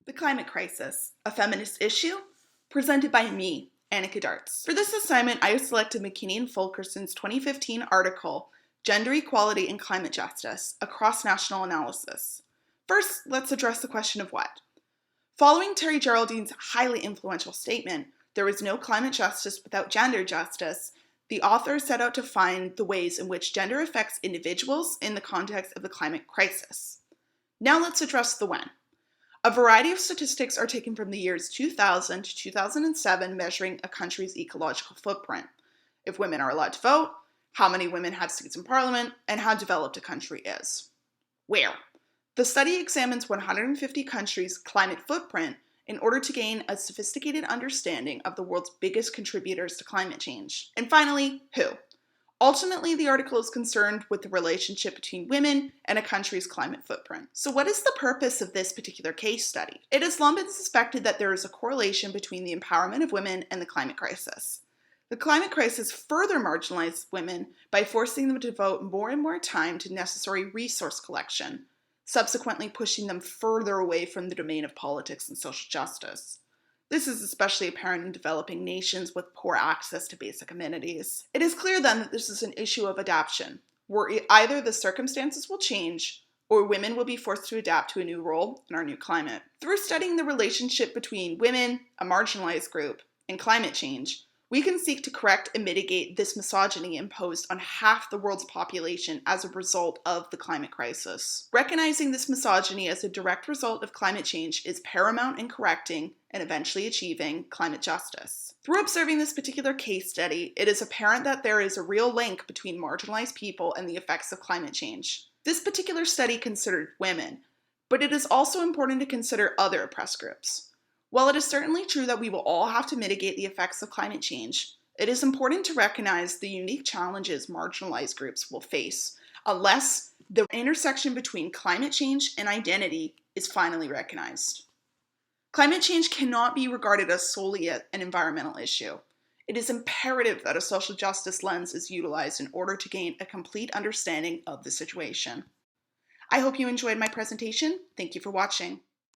The Climate Crisis, a Feminist Issue, presented by me, Annika Darts. For this assignment, I have selected McKinney and Fulkerson's 2015 article, Gender Equality and Climate Justice, a Cross-National Analysis. First, let's address the question of what. Following Terry Geraldine's highly influential statement, "There is no climate justice without gender justice," the author set out to find the ways in which gender affects individuals in the context of the climate crisis. Now let's address the when. A variety of statistics are taken from the years 2000 to 2007, measuring a country's ecological footprint. If women are allowed to vote, how many women have seats in parliament, and how developed a country is. Where? The study examines 150 countries' climate footprint in order to gain a sophisticated understanding of the world's biggest contributors to climate change. And finally, who? Ultimately, the article is concerned with the relationship between women and a country's climate footprint. So what is the purpose of this particular case study? It has long been suspected that there is a correlation between the empowerment of women and the climate crisis. The climate crisis further marginalizes women by forcing them to devote more and more time to necessary resource collection, subsequently pushing them further away from the domain of politics and social justice. This is especially apparent in developing nations with poor access to basic amenities. It is clear then that this is an issue of adaptation, where either the circumstances will change or women will be forced to adapt to a new role in our new climate. Through studying the relationship between women, a marginalized group, and climate change, we can seek to correct and mitigate this misogyny imposed on half the world's population as a result of the climate crisis. Recognizing this misogyny as a direct result of climate change is paramount in correcting and eventually achieving climate justice. Through observing this particular case study, it is apparent that there is a real link between marginalized people and the effects of climate change. This particular study considered women, but it is also important to consider other oppressed groups. While it is certainly true that we will all have to mitigate the effects of climate change, it is important to recognize the unique challenges marginalized groups will face unless the intersection between climate change and identity is finally recognized. Climate change cannot be regarded as solely an environmental issue. It is imperative that a social justice lens is utilized in order to gain a complete understanding of the situation. I hope you enjoyed my presentation. Thank you for watching.